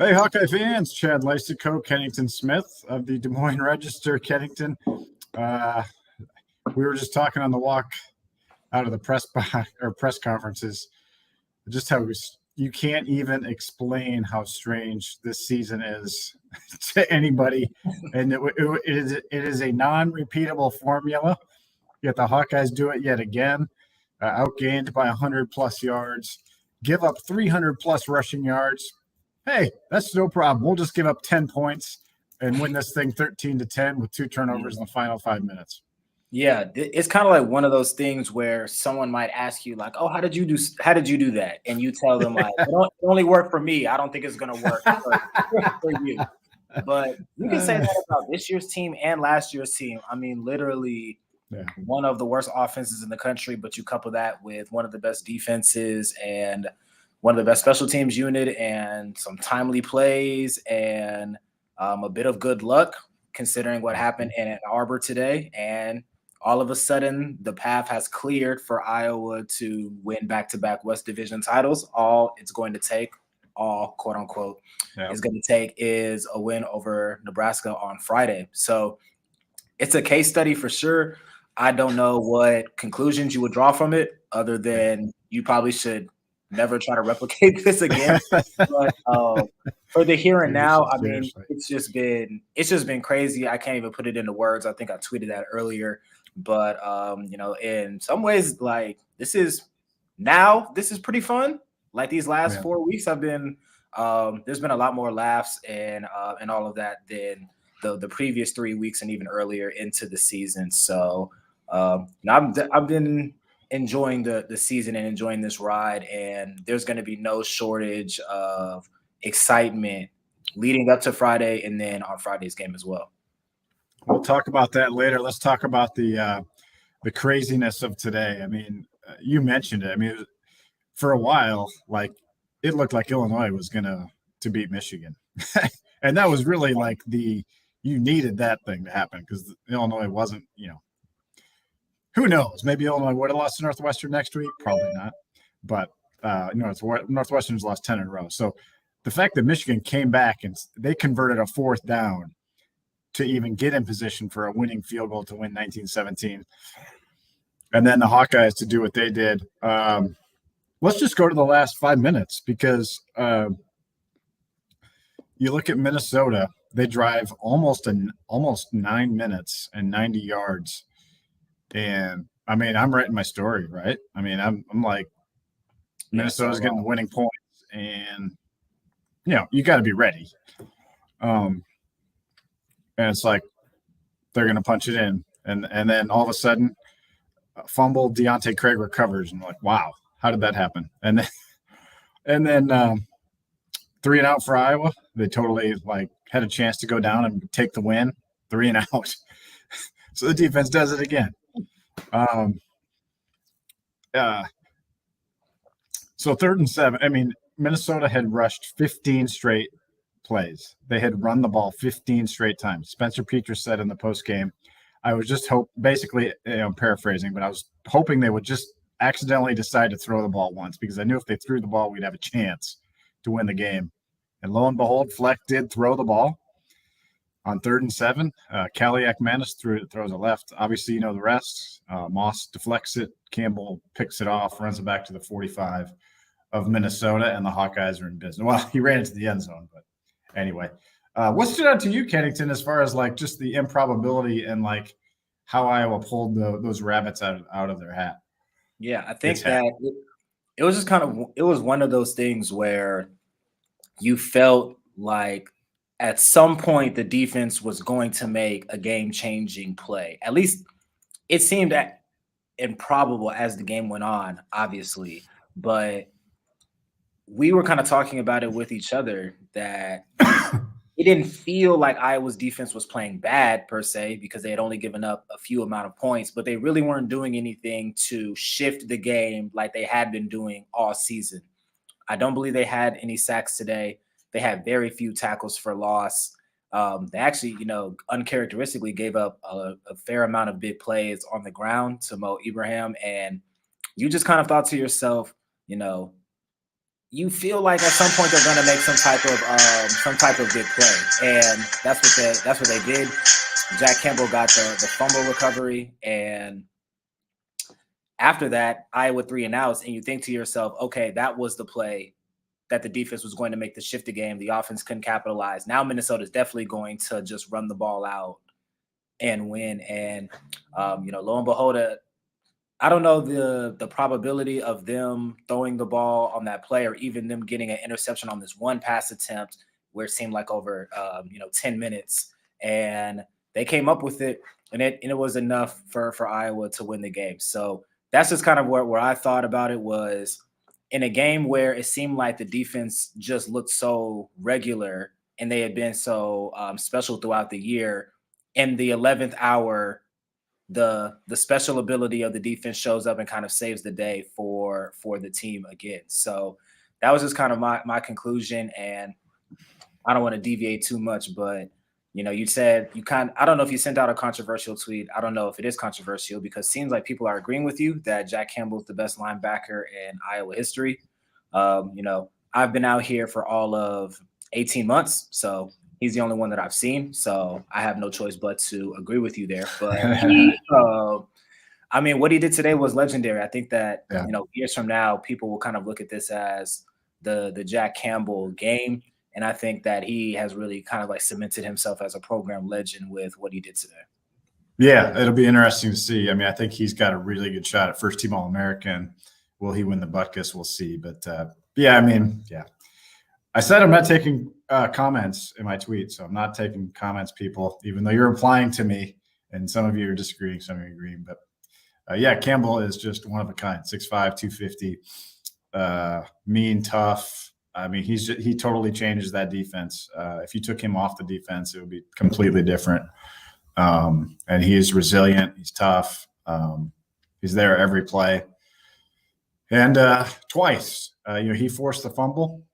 Hey, Hawkeye fans, Chad Leistikow, Kennington Smith of the Des Moines Register, Kennington. We were just talking on the walk out of the press conferences, just how you can't even explain how strange this season is to anybody. And it is a non-repeatable formula, yet the Hawkeyes do it yet again, outgained by 100-plus yards, give up 300-plus rushing yards. Hey, that's no problem. We'll just give up 10 points and win this thing 13-10 with 2 turnovers in the final 5 minutes. Yeah, it's kind of like one of those things where someone might ask you, like, "Oh, how did you do that?" And you tell them, like, "It only worked for me. I don't think it's going to work for you." But you can say that about this year's team and last year's team. I mean, literally one of the worst offenses in the country, but you couple that with one of the best defenses and one of the best special teams unit and some timely plays and a bit of good luck considering what happened in Ann Arbor today. And all of a sudden, the path has cleared for Iowa to win back-to-back West Division titles. All it's going to take, quote unquote, is going to take is a win over Nebraska on Friday. So it's a case study for sure. I don't know what conclusions you would draw from it other than you probably should never try to replicate this again. But for the here and now, I mean, it's just been crazy. I can't even put it into words. I think I tweeted that earlier. But in some ways, like this is pretty fun. Like these last 4 weeks have been there's been a lot more laughs and all of that than the previous 3 weeks and even earlier into the season. So I've been enjoying the season and enjoying this ride, and there's going to be no shortage of excitement leading up to Friday and then on Friday's game as well. We'll talk about that later. Let's talk about the craziness of today. I mean, you mentioned it. I mean, for a while, like it looked like Illinois was gonna beat Michigan, and that was really like you needed that thing to happen because Illinois wasn't. Who knows? Maybe Illinois would have lost to Northwestern next week. Probably not. But Northwestern's lost 10 in a row. So the fact that Michigan came back and they converted a 4th down to even get in position for a winning field goal to win 19-17. And then the Hawkeyes to do what they did. Let's just go to the last 5 minutes because you look at Minnesota, they drive almost 9 minutes and 90 yards. And I mean, I'm writing my story, right? I mean, I'm like, Minnesota's getting the winning points and you got to be ready. And it's like they're going to punch it in. And then all of a sudden, fumble, Deontay Craig recovers. And like, wow, how did that happen? And then 3 and out for Iowa. They totally had a chance to go down and take the win. 3 and out. So the defense does it again. So 3rd and 7. I mean, Minnesota had rushed 15 straight plays. They had run the ball 15 straight times. Spencer Petras said in the post game, I was just basically, paraphrasing, but I was hoping they would just accidentally decide to throw the ball once because I knew if they threw the ball, we'd have a chance to win the game. And lo and behold, Fleck did throw the ball on 3rd and 7. Kaliak-Manis throws it left. Obviously, the rest. Moss deflects it. Campbell picks it off, runs it back to the 45 of Minnesota, and the Hawkeyes are in business. Well, he ran into the end zone, but anyway. What stood out to you, Kennington, as far as just the improbability and how Iowa pulled those rabbits out of their hat? Yeah, I think that it was just it was one of those things where you felt like at some point the defense was going to make a game-changing play. At least it seemed improbable as the game went on, obviously. But we were kind of talking about it with each other that it didn't feel like Iowa's defense was playing bad per se because they had only given up a few amount of points, but they really weren't doing anything to shift the game like they had been doing all season. I don't believe they had any sacks today. They had very few tackles for loss. They actually, uncharacteristically gave up a fair amount of big plays on the ground to Mo Ibrahim. And you just kind of thought to yourself, you feel like at some point they're going to make some type of big play, and that's what they did. Jack Campbell got the fumble recovery, and after that, Iowa 3-and-outs, and you think to yourself, okay, that was the play that the defense was going to make the shift the game. The offense couldn't capitalize. Now Minnesota is definitely going to just run the ball out and win. And lo and behold, I don't know the probability of them throwing the ball on that play or even them getting an interception on this one pass attempt where it seemed like over 10 minutes, and they came up with it, and it was enough for Iowa to win the game. So that's just kind of where I thought about it, was in a game where it seemed like the defense just looked so regular and they had been so special throughout the year. In the 11th hour, the special ability of the defense shows up and kind of saves the day for the team again. So that was just kind of my conclusion, and I don't want to deviate too much, but you said I don't know if you sent out a controversial tweet. I don't know if it is controversial, because it seems like people are agreeing with you that Jack Campbell is the best linebacker in Iowa history. I've been out here for all of 18 months, so he's the only one that I've seen. So I have no choice but to agree with you there. But what he did today was legendary. I think that, years from now, people will kind of look at this as the Jack Campbell game. And I think that he has really kind of like cemented himself as a program legend with what he did today. Yeah, it'll be interesting to see. I mean, I think he's got a really good shot at first team All-American. Will he win the Butkus? We'll see. But I said I'm not taking comments in my tweet, so I'm not taking comments, people, even though you're implying to me, and some of you are disagreeing, some of you are agreeing. But Campbell is just one of a kind. 6'5", 250, mean, tough. I mean, he totally changes that defense. If you took him off the defense, it would be completely different. And he is resilient. He's tough. He's there every play. And twice, he forced the fumble.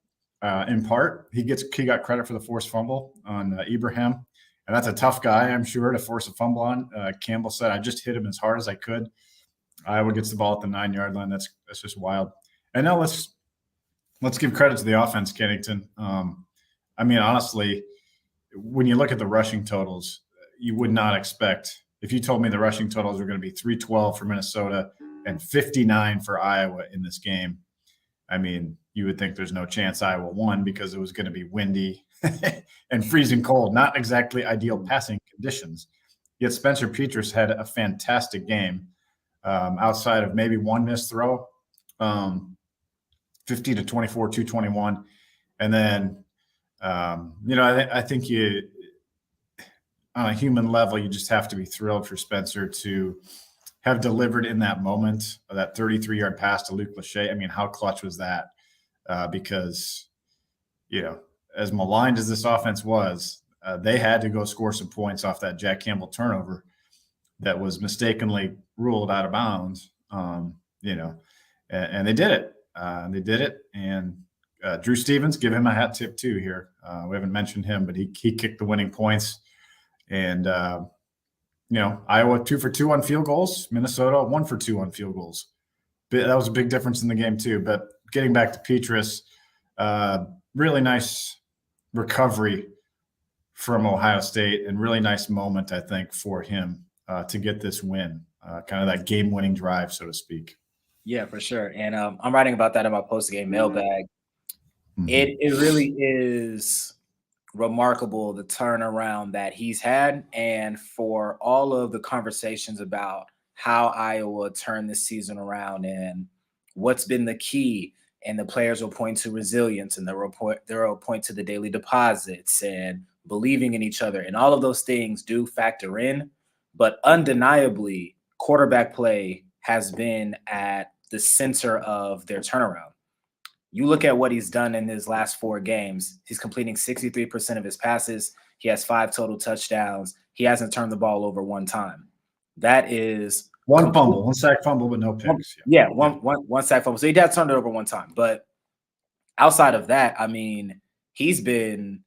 In part, he got credit for the forced fumble on Ibrahim, and that's a tough guy, I'm sure, to force a fumble on. Campbell said, "I just hit him as hard as I could." Iowa gets the ball at the 9-yard line. That's just wild. And now let's give credit to the offense, Kennington. Honestly, when you look at the rushing totals, you would not expect, if you told me the rushing totals were going to be 312 for Minnesota and 59 for Iowa in this game, I mean, you would think there's no chance Iowa won, because it was going to be windy and freezing cold, not exactly ideal passing conditions. Yet Spencer Petras had a fantastic game, outside of maybe one missed throw, 50 to 24, 221. And then, I think on a human level, you just have to be thrilled for Spencer to have delivered in that moment, that 33-yard pass to Luke Lachey. I mean, how clutch was that? Because, as maligned as this offense was, they had to go score some points off that Jack Campbell turnover that was mistakenly ruled out of bounds, and they did it. And Drew Stevens, give him a hat tip too here. We haven't mentioned him, but he kicked the winning points. And, Iowa 2 for 2 on field goals. Minnesota 1 for 2 on field goals. That was a big difference in the game too. But getting back to Petras, really nice recovery from Ohio State, and really nice moment, I think, for him to get this win, kind of that game-winning drive, so to speak. Yeah, for sure. And I'm writing about that in my post-game mailbag. Mm-hmm. It really is remarkable, the turnaround that he's had, and for all of the conversations about how Iowa turned this season around and what's been the key. And the players will point to resilience, and they'll point to the daily deposits and believing in each other. And all of those things do factor in, but undeniably, quarterback play has been at the center of their turnaround. You look at what he's done in his last 4 games. He's completing 63% of his passes. He has 5 total touchdowns. He hasn't turned the ball over one time. That is one sack fumble, but no picks. One sack fumble. So he did turn it over one time. But outside of that, I mean, he's been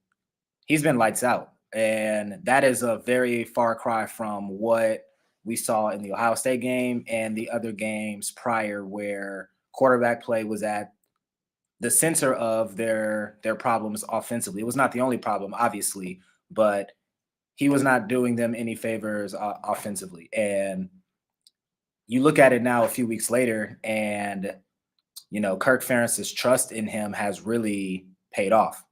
lights out. And that is a very far cry from what we saw in the Ohio State game and the other games prior, where quarterback play was at the center of their problems offensively. It was not the only problem, obviously, but he was not doing them any favors offensively. And you look at it now a few weeks later, and Kirk Ferentz's trust in him has really paid off.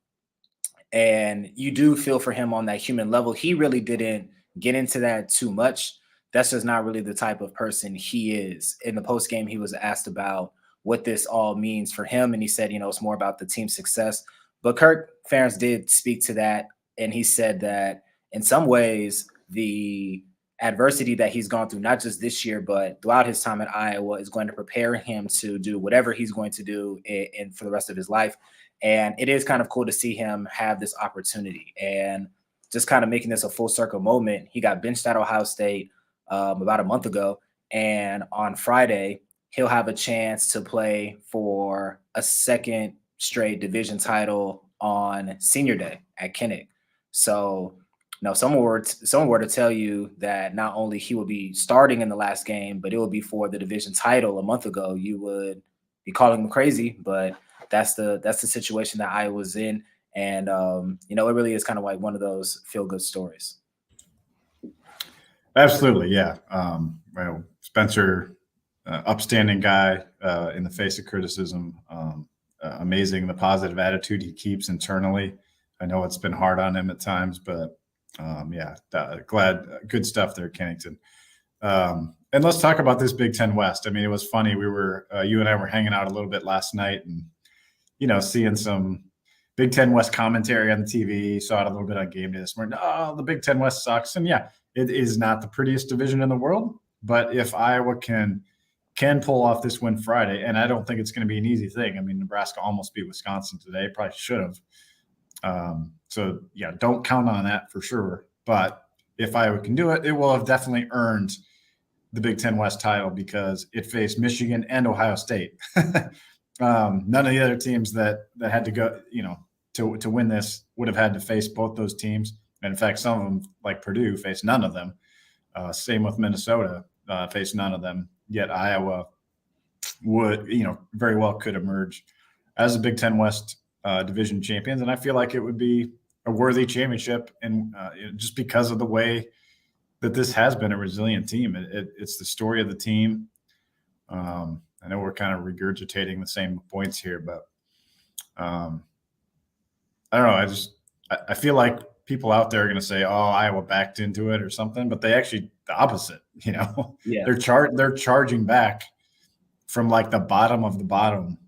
And you do feel for him on that human level. He really didn't get into that too much. That's just not really the type of person he is. In the post game, he was asked about what this all means for him, and he said, it's more about the team success. But Kirk Ferentz did speak to that, and he said that in some ways, the adversity that he's gone through, not just this year, but throughout his time at Iowa, is going to prepare him to do whatever he's going to do in for the rest of his life. And it is kind of cool to see him have this opportunity and just kind of making this a full circle moment. He got benched at Ohio State about a month ago. And on Friday, he'll have a chance to play for a second straight division title on senior day at Kennington. So, someone were to tell you that not only he will be starting in the last game, but it will be for the division title a month ago, you would be calling him crazy. But that's the situation that I was in. And, it really is kind of like one of those feel-good stories. Absolutely, yeah. Spencer, upstanding guy in the face of criticism. Amazing the positive attitude he keeps internally. I know it's been hard on him at times, but glad, good stuff there, Kennington. And let's talk about this Big Ten West. I mean, it was funny. We were you and I were hanging out a little bit last night, and seeing some Big Ten West commentary on the TV. Saw it a little bit on game day this morning. Oh, the Big Ten West sucks, and yeah, it is not the prettiest division in the world. But if Iowa can pull off this win Friday, and I don't think it's going to be an easy thing. I mean, Nebraska almost beat Wisconsin today. Probably should have. So yeah, don't count on that for sure. But if Iowa can do it, it will have definitely earned the Big Ten West title because it faced Michigan and Ohio State. None of the other teams that had to go, to win this would have had to face both those teams. And in fact, some of them, like Purdue, faced none of them. Same with Minnesota, faced none of them. Yet Iowa would, very well could emerge as a Big Ten West division champions. And I feel like it would be a worthy championship, and just because of the way that this has been a resilient team. It's the story of the team. I know we're kind of regurgitating the same points here, but I don't know. I feel like people out there are going to say, "Oh, Iowa backed into it" or something, but they actually the opposite. Yeah. They're charging back from like the bottom of the bottom,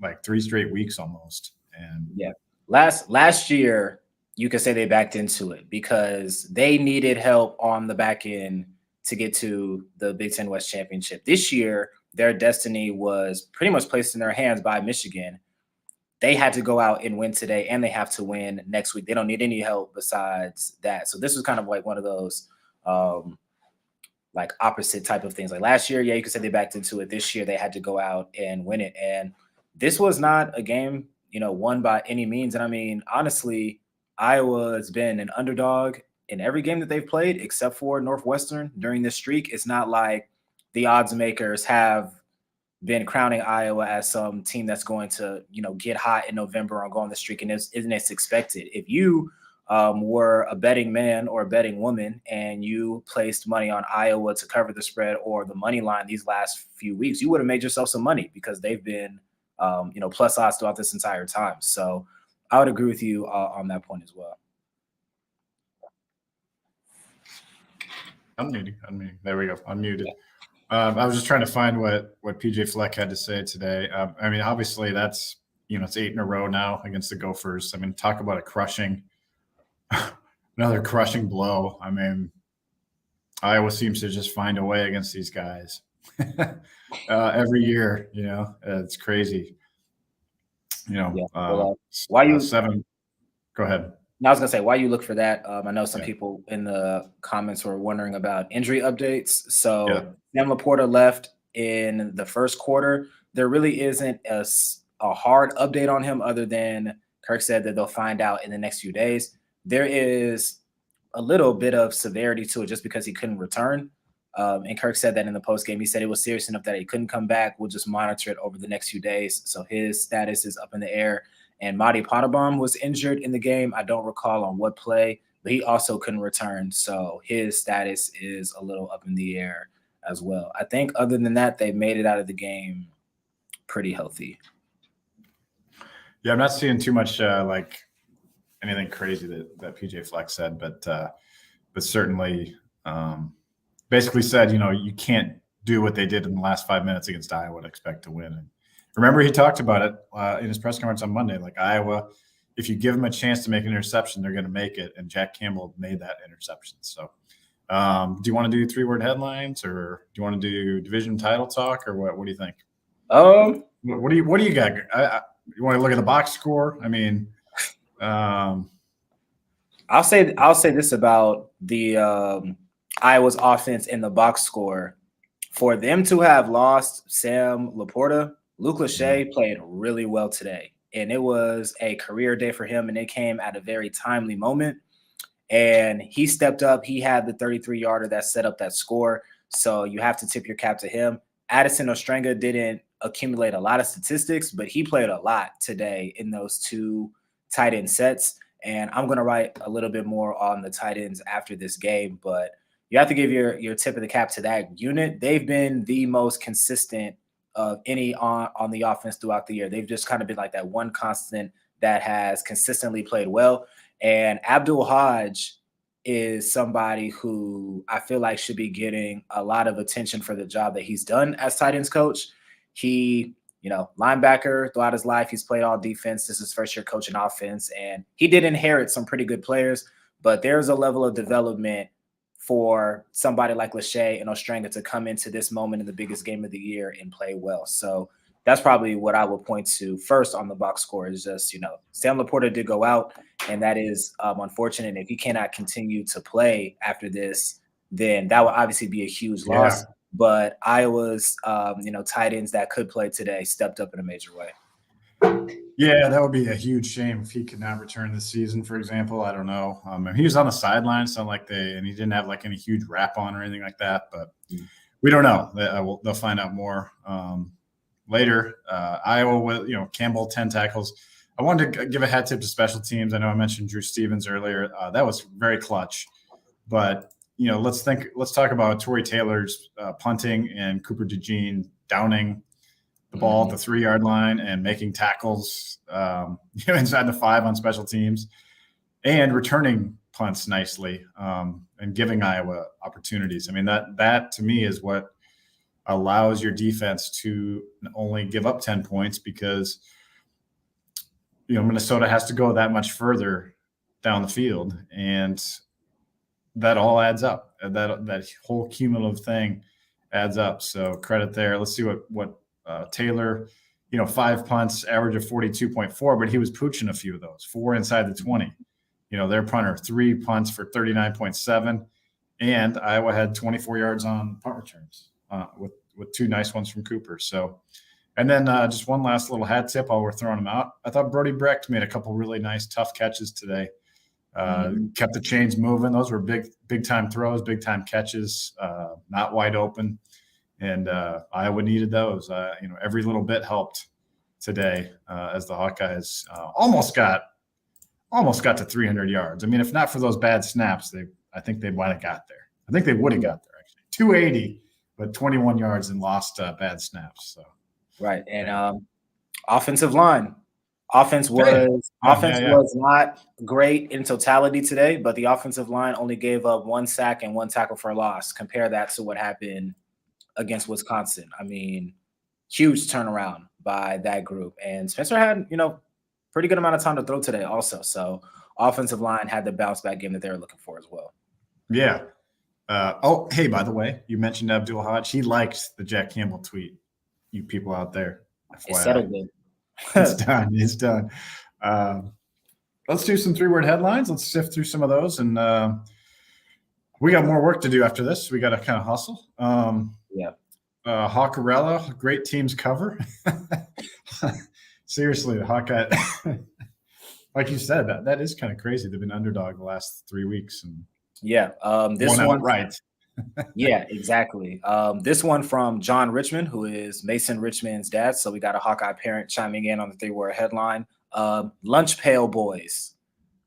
like 3 straight weeks almost. And yeah, last year you could say they backed into it because they needed help on the back end to get to the Big Ten West Championship. This year, their destiny was pretty much placed in their hands by Michigan. They had to go out and win today, and they have to win next week. They don't need any help besides that. So this was kind of like one of those like opposite type of things. Like last year, yeah, you could say they backed into it. This year, they had to go out and win it. And this was not a game, won by any means. And I mean, honestly, Iowa has been an underdog in every game that they've played except for Northwestern during this streak. It's not like the odds makers have been crowning Iowa as some team that's going to, get hot in November or go on the streak, and isn't as expected. If you were a betting man or a betting woman and you placed money on Iowa to cover the spread or the money line these last few weeks, you would have made yourself some money because they've been, plus odds throughout this entire time. So I would agree with you on that point as well. Unmuted. There we go. Unmuted. I was just trying to find what PJ Fleck had to say today. I mean, obviously that's, it's 8 in a row now against the Gophers. I mean, talk about another crushing blow. I mean, Iowa seems to just find a way against these guys every year. It's crazy. Why you 7? Go ahead. I was gonna say why you look for that. I know some people in the comments were wondering about injury updates. So Sam Laporta left in the first quarter. There really isn't a hard update on him other than Kirk said that they'll find out in the next few days. There is a little bit of severity to it just because he couldn't return. And Kirk said that in the post game. He said it was serious enough that he couldn't come back. We'll just monitor it over the next few days. So his status is up in the air. And Madi Pottebaum was injured in the game. I don't recall on what play, but he also couldn't return. So his status is a little up in the air as well. I think other than that, they made it out of the game pretty healthy. Yeah, I'm not seeing too much like anything crazy that PJ Fleck said, but certainly basically said, you can't do what they did in the last 5 minutes against Iowa and expect to win. And remember, he talked about it in his press conference on Monday, like Iowa, if you give them a chance to make an interception, they're going to make it. And Jack Campbell made that interception. So do you want to do 3-word headlines, or do you want to do division title talk, or what do you think? What do you got? You want to look at the box score? I mean, I'll say this about the Iowa's offense in the box score. For them to have lost Sam Laporta, Luke Lachey played really well today, and it was a career day for him, and it came at a very timely moment. And he stepped up. He had the 33-yarder that set up that score, so you have to tip your cap to him. Addison Ostrenga didn't accumulate a lot of statistics, but he played a lot today in those two tight end sets. And I'm going to write a little bit more on the tight ends after this game, but you have to give your tip of the cap to that unit. They've been the most consistent of any on the offense throughout the year. They've just kind of been like that one constant that has consistently played well. And Abdul Hodge is somebody who I feel like should be getting a lot of attention for the job that he's done as tight ends coach. He, linebacker throughout his life, he's played all defense. This is his first year coaching offense, and he did inherit some pretty good players, but there's a level of development for somebody like Lachey and Ostrenga to come into this moment in the biggest game of the year and play well. So that's probably what I will point to first on the box score is just, Sam Laporta did go out, and that is unfortunate. If he cannot continue to play after this, then that would obviously be a huge loss. But Iowa's, tight ends that could play today stepped up in a major way. Yeah, that would be a huge shame if he could not return this season, for example. I don't know. He was on the sideline, so and he didn't have like any huge wrap on or anything like that. But we don't know. They'll find out more later. Iowa with Campbell 10 tackles. I wanted to give a hat tip to special teams. I know I mentioned Drew Stevens earlier. That was very clutch. But let's talk about Torrey Taylor's punting and Cooper DeJean downing the ball at the 3-yard line and making tackles, inside the 5 on special teams, and returning punts nicely and giving Iowa opportunities. I mean, that to me is what allows your defense to only give up 10 points because Minnesota has to go that much further down the field, and that all adds up. That whole cumulative thing adds up. So credit there. Let's see what Taylor, 5 punts, average of 42.4, but he was pooching a few of those, 4 inside the 20. Their punter, 3 punts for 39.7, and Iowa had 24 yards on punt returns with 2 nice ones from Cooper. So, and then just one last little hat tip while we're throwing them out. I thought Brody Brecht made a couple really nice, tough catches today. Kept the chains moving. Those were big time throws, big time catches, not wide open. And Iowa needed those. Every little bit helped today as the Hawkeyes almost got to 300 yards. I mean, if not for those bad snaps, I think they might have got there. I think they would have got there, actually. 280, but 21 yards and lost bad snaps. So right. And offensive line. Offense was not great in totality today, but the offensive line only gave up 1 sack and 1 tackle for a loss. Compare that to what happened against Wisconsin. I mean, huge turnaround by that group. And Spencer had, pretty good amount of time to throw today also. So offensive line had the bounce back game that they were looking for as well. Yeah. Hey, by the way, you mentioned Abdul Hodge. He likes the Jack Campbell tweet. You people out there. It's settled good. It's done. Let's do some 3-word headlines. Let's sift through some of those. And we got more work to do after this. We got to kind of hustle. Hawkerella, great teams cover. Seriously, the Hawkeye, like you said, that is kind of crazy. They've been underdog the last 3 weeks. And this one right. Yeah, exactly. This one from John Richmond, who is Mason Richmond's dad. So we got a Hawkeye parent chiming in on the 3-word headline. Lunch pail boys.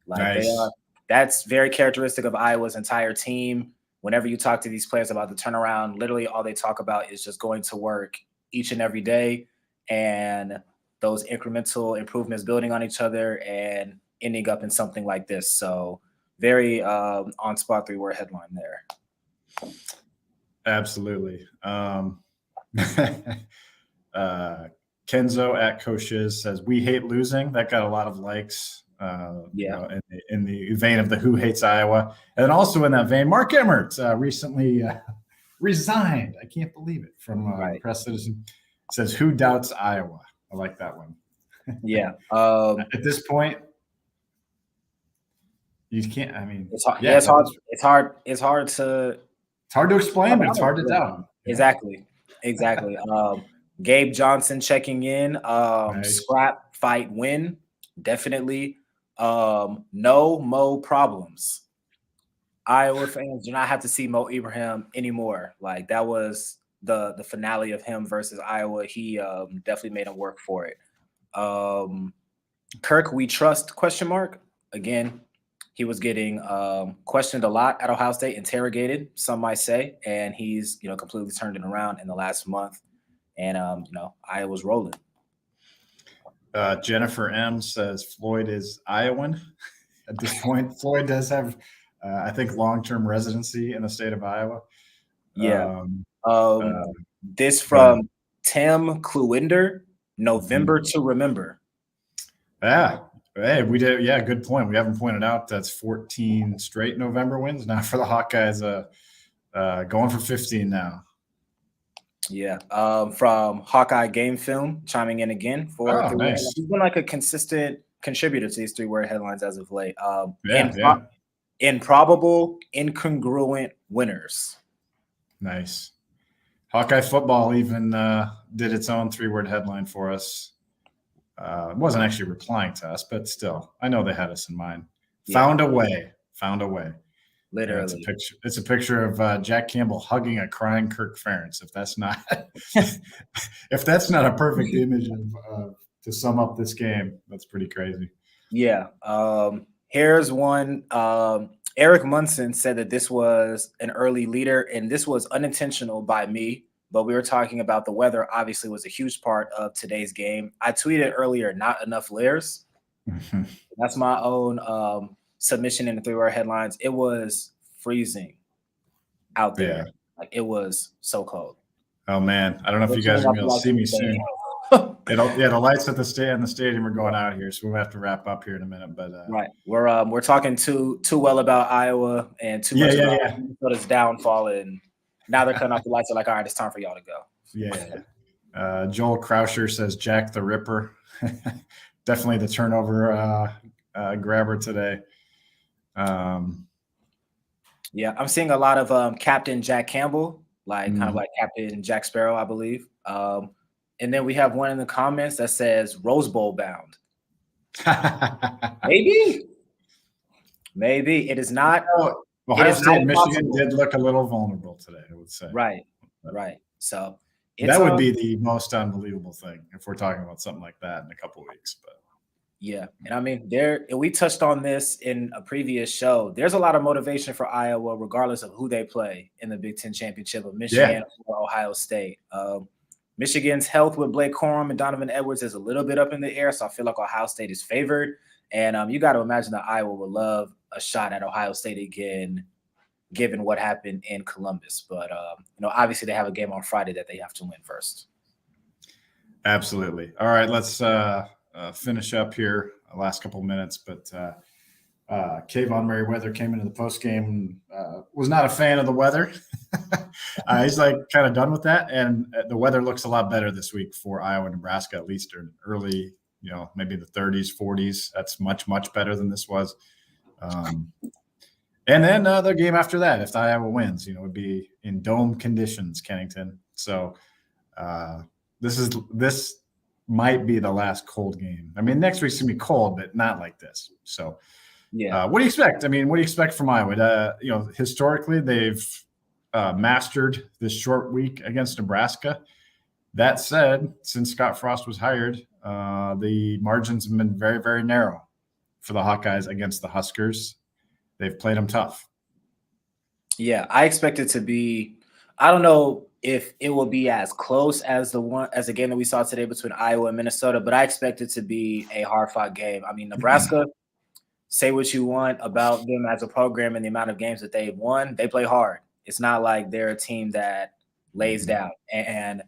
Like they Nice. are. That's very characteristic of Iowa's entire team. Whenever you talk to these players about the turnaround, literally all they talk about is just going to work each and every day and those incremental improvements building on each other and ending up in something like this. So very on spot 3-word headline there. Absolutely. Kenzo at Coaches says, "We hate losing." That got a lot of likes. In the vein of the Who Hates Iowa. And then also in that vein, Mark Emmert recently resigned. I can't believe it. From Press Citizen. It says, "Who doubts Iowa?" I like that one. Yeah. At this point, you can't. I mean, it's hard. Yeah, it's hard. It's hard. It's hard to. It's hard to explain, but it's hard to doubt. Exactly. Gabe Johnson checking in. Nice. Scrap, fight, win. Definitely. No Mo problems. Iowa fans do not have to see Mo Ibrahim anymore. Like that was the finale of him versus Iowa. He definitely made him work for it. Kirk, we trust ? Again, he was getting questioned a lot at Ohio State, interrogated, some might say, and he's completely turned it around in the last month. And Iowa's rolling. Jennifer M says Floyd is Iowan. At this point, Floyd does have, I think, long-term residency in the state of Iowa. Yeah. This from Tim Kluinder, November to remember. Yeah. Hey, we did. Yeah, good point. We haven't pointed out that's 14 straight November wins now for the Hawkeyes. Going for 15 now. Yeah. From Hawkeye Game Film, chiming in again for nice. He's been like a consistent contributor to these 3-word headlines as of late. Improbable, incongruent winners. Nice. Hawkeye football even did its own 3-word headline for us. It wasn't actually replying to us, but still, I know they had us in mind. Yeah. Found a way. Literally, it's a picture of Jack Campbell hugging a crying Kirk Ferentz. If that's not a perfect image of to sum up this game, that's pretty crazy. Yeah. Here's one. Eric Munson said that this was an early leader, and this was unintentional by me. But we were talking about the weather. Obviously, was a huge part of today's game. I tweeted earlier, not enough layers. That's my own submission in the 3-word headlines. It was freezing out there. Yeah. Like it was so cold. Oh man, I don't know if you guys are going to see me soon. The lights at the stadium are going out here, so we'll have to wrap up here in a minute. But right, we're talking too well about Iowa and too much about Minnesota's downfall, and now they're cutting off the lights. They're like, all right, it's time for y'all to go. Yeah. Joel Krauscher says Jack the Ripper. Definitely the turnover grabber today. Yeah, I'm seeing a lot of Captain Jack Campbell, kind of like Captain Jack Sparrow, I believe. And then we have one in the comments that says Rose Bowl bound. Maybe it is not. Ohio State and Michigan did look a little vulnerable today, I would say. Right. So that would be the most unbelievable thing if we're talking about something like that in a couple of weeks. But yeah, and I mean, we touched on this in a previous show. There's a lot of motivation for Iowa, regardless of who they play in the Big Ten championship of Michigan or Ohio State. Michigan's health with Blake Corum and Donovan Edwards is a little bit up in the air, so I feel like Ohio State is favored. And you got to imagine that Iowa would love a shot at Ohio State again, given what happened in Columbus. But obviously they have a game on Friday that they have to win first. Absolutely. All right, let's finish up here the last couple minutes. But Kayvon Merriweather came into the post game, was not a fan of the weather. He's kind of done with that, and the weather looks a lot better this week for Iowa and Nebraska, at least in early, maybe the 30s, 40s. That's much, much better than this was. And then the game after that, if Iowa wins, would be in dome conditions, Kennington. So this might be the last cold game. I mean, next week's gonna be cold, but not like this. So, what do you expect? I mean, what do you expect from Iowa? Historically, they've mastered this short week against Nebraska. That said, since Scott Frost was hired, the margins have been very, very narrow for the Hawkeyes against the Huskers. They've played them tough. Yeah, I expect it to be. I don't know if it will be as close as the game that we saw today between Iowa and Minnesota, but I expect it to be a hard-fought game. I mean, Nebraska. Say what you want about them as a program and the amount of games that they've won. They play hard. It's not like they're a team that lays down. And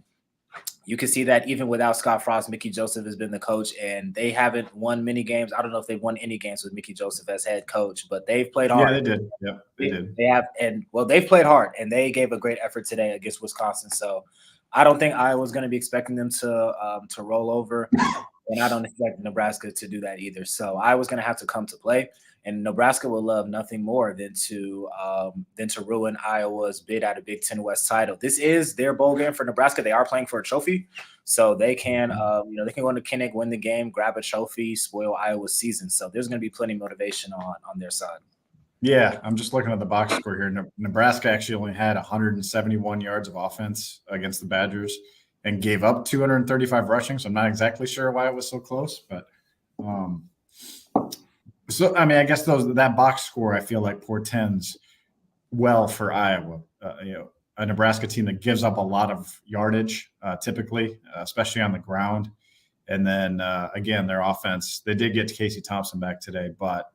you can see that even without Scott Frost, Mickey Joseph has been the coach, and they haven't won many games. I don't know if they've won any games with Mickey Joseph as head coach, but they've played hard. Yeah, they did. Yeah, they did. They have, and well, they've played hard, and they gave a great effort today against Wisconsin. So I don't think Iowa's going to be expecting them to roll over. And I don't expect Nebraska to do that either. So I was going to have to come to play, and Nebraska will love nothing more than to ruin Iowa's bid at a Big Ten West title. This is their bowl game for Nebraska. They are playing for a trophy, so they can they can go into Kennington, win the game, grab a trophy, spoil Iowa's season. So there's going to be plenty of motivation on their side. Yeah, I'm just looking at the box score here. Nebraska actually only had 171 yards of offense against the Badgers and gave up 235 rushing. So I'm not exactly sure why it was so close, but so I mean, I guess that box score I feel like portends well for Iowa. A Nebraska team that gives up a lot of yardage typically, especially on the ground, and then again their offense. They did get Casey Thompson back today, but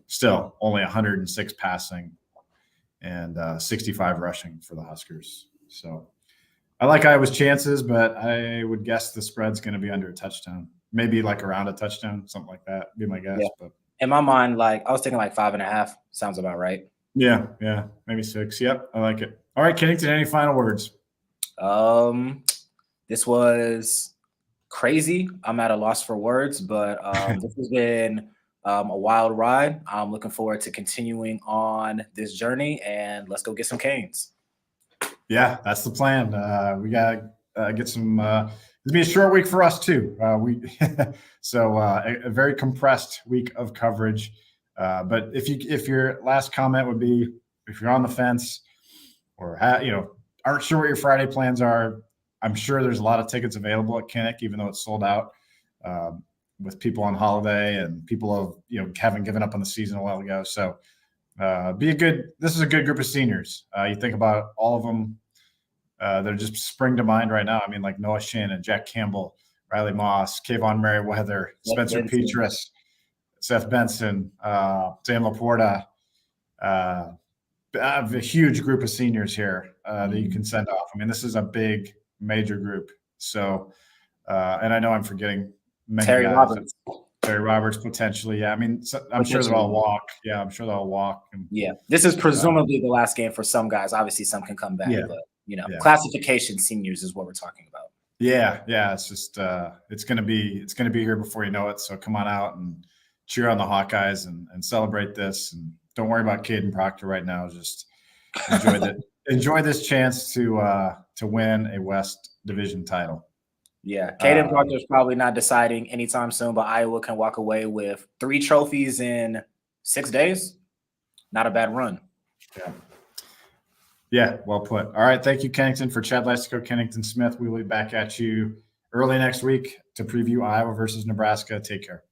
still only 106 passing and 65 rushing for the Huskers. So I like Iowa's chances, but I would guess the spread's going to be under a touchdown, maybe like around a touchdown, something like that. Be my guess. Yeah. But in my mind, I was thinking 5.5 sounds about right. Yeah, maybe 6. Yep, I like it. All right, Kennington, any final words? This was crazy. I'm at a loss for words, but this has been a wild ride. I'm looking forward to continuing on this journey, and let's go get some canes. Yeah, that's the plan. We got to get some it'll be a short week for us too. So a very compressed week of coverage. But if your last comment would be, if you're on the fence or aren't sure what your Friday plans are, I'm sure there's a lot of tickets available at Kinnick, even though it's sold out, with people on holiday and people haven't given up on the season a while ago. So this is a good group of seniors. You think about all of them that are just spring to mind right now. I mean, like Noah Shannon, Jack Campbell, Riley Moss, Kayvon Merriweather, Spencer Petras, Seth Benson, Sam Laporta, a huge group of seniors here that you can send off. I mean, this is a big, major group. So, and I know I'm forgetting many Terry guys. Roberts. Terry Roberts, potentially. Yeah, I mean, I'm sure they'll all walk. Yeah, I'm sure they'll all walk. Yeah, this is presumably the last game for some guys. Obviously, some can come back, but classification seniors is what we're talking about. Yeah. It's just it's gonna be here before you know it. So come on out and cheer on the Hawkeyes and celebrate this. And don't worry about Caden Proctor right now. Just enjoy this chance to win a West Division title. Yeah, Caden Proctor is probably not deciding anytime soon, but Iowa can walk away with 3 trophies in 6 days. Not a bad run. Yeah, well put. All right, thank you, Kennington. For Chad Leistikow, Kennington Smith, we will be back at you early next week to preview Iowa versus Nebraska. Take care.